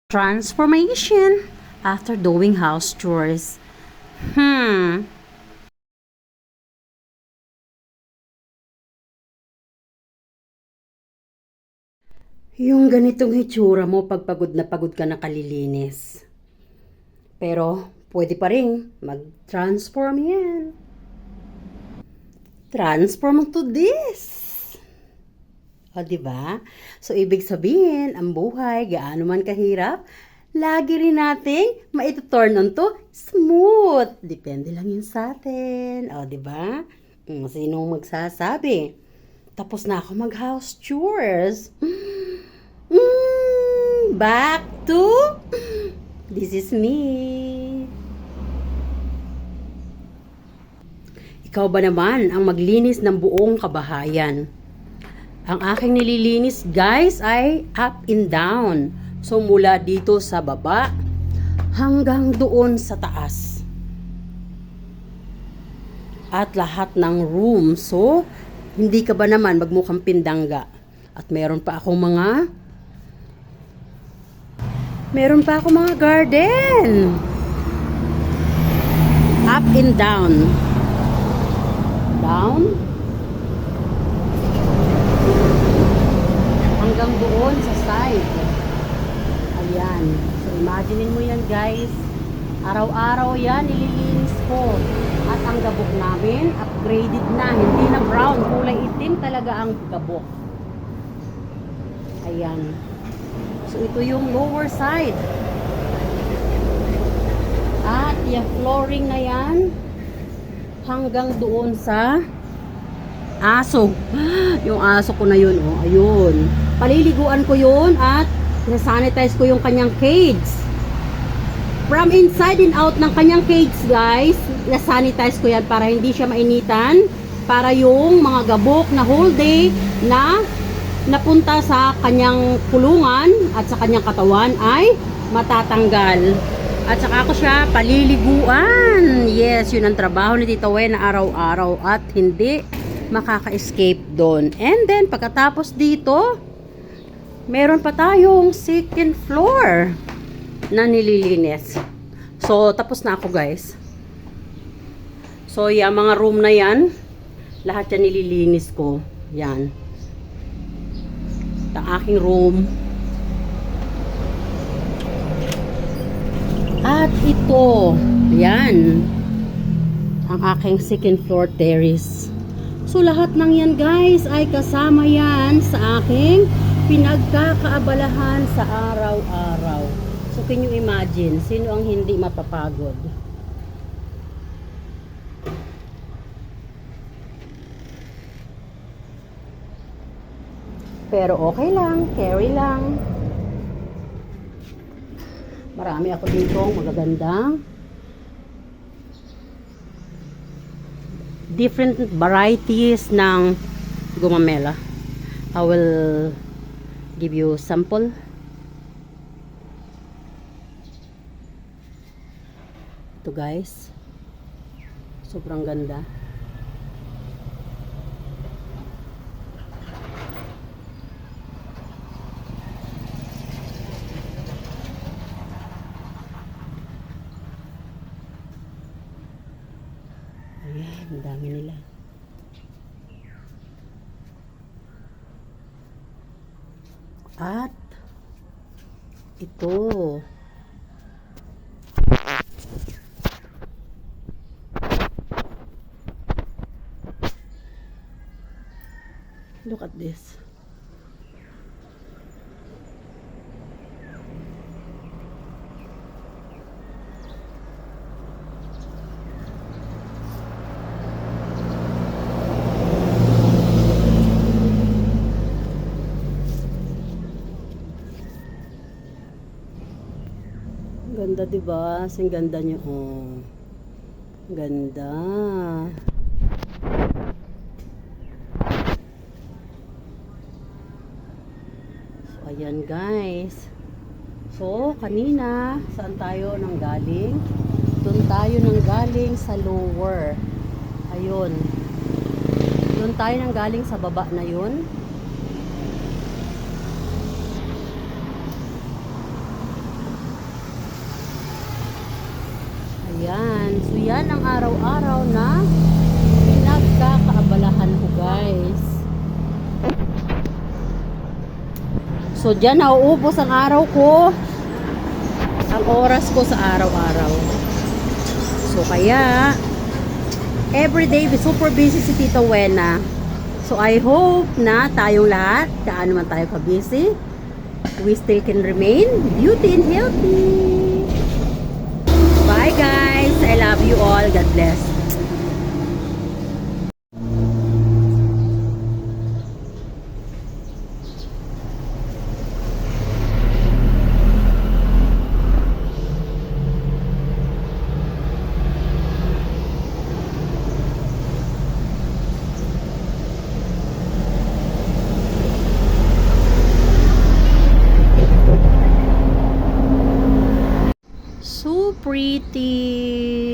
Transformation after doing house chores. Hmm. Yung ganitong hitsura mo pag pagod ka na kalilinis. Pero pwede pa rin mag-transform yan. Transform to this. O, diba? So, ibig sabihin, ang buhay, gaano man kahirap, lagi rin nating maituturn on to smooth. Depende lang yun sa atin. O, diba? Sinong magsasabi? Tapos na ako mag-house chores. Back to this is me. Ikaw ba naman ang maglinis ng buong kabahayan? Ang aking nililinis, guys, ay up and down. So, mula dito sa baba hanggang doon sa taas. At lahat ng room. So, hindi ka ba naman magmukhang pindangga? At meron pa akong mga garden. Up and down. Down. Hanggang doon sa side. Ayan. So, imaginein mo yan, guys. Araw-araw yan, nililinis ko. At ang gabok namin, upgraded na. Hindi na brown. Kulay itim talaga ang gabok. Ayan. So, ito yung lower side. At yung flooring na yan, hanggang doon sa aso. Yung aso ko na yun, oh. Ayun. Paliliguan ko yun at nasanitize ko yung kanyang cage. From inside and out ng kanyang cage, guys, nasanitize ko yan para hindi siya mainitan. Para yung mga gabok na whole day na napunta sa kanyang kulungan at sa kanyang katawan ay matatanggal. At saka ako siya paliliguan. Yes, yun ang trabaho ni Tita Wen na araw-araw at hindi makaka-escape doon. And then, pagkatapos dito, meron pa tayong second floor na nililinis. So, tapos na ako, guys. So, yung mga room na yan, lahat yan nililinis ko. Yan. Ang aking room. At ito, yan, ang aking second floor terrace. So, lahat ng yan, guys, ay kasama yan sa aking pinagkakaabalahan sa araw-araw. So, can you imagine, sino ang hindi mapapagod? Pero okay lang, carry lang. Marami ako dito magagandang different varieties ng gumamela. I will give you sample. Ito, guys. Sobrang ganda. Ayan, ang dami nila. At ito. Look at this. Ganda, diba? Ang ganda niyo, oh. Ganda. So, ayan, guys. So, kanina, saan tayo nang galing? Doon tayo nang galing sa lower. Ayun. Doon tayo nang galing sa baba na yun. Yan. So, yan ang araw-araw na pinagkakaabalahan ko, guys. So, dyan nauubos ang araw ko. Ang oras ko sa araw-araw. So, kaya, everyday, super busy si Tita Wena. So, I hope na tayong lahat, kaano man tayo ka-busy, we still can remain beauty and healthy. Bye, guys. I love you all. God bless. So pretty.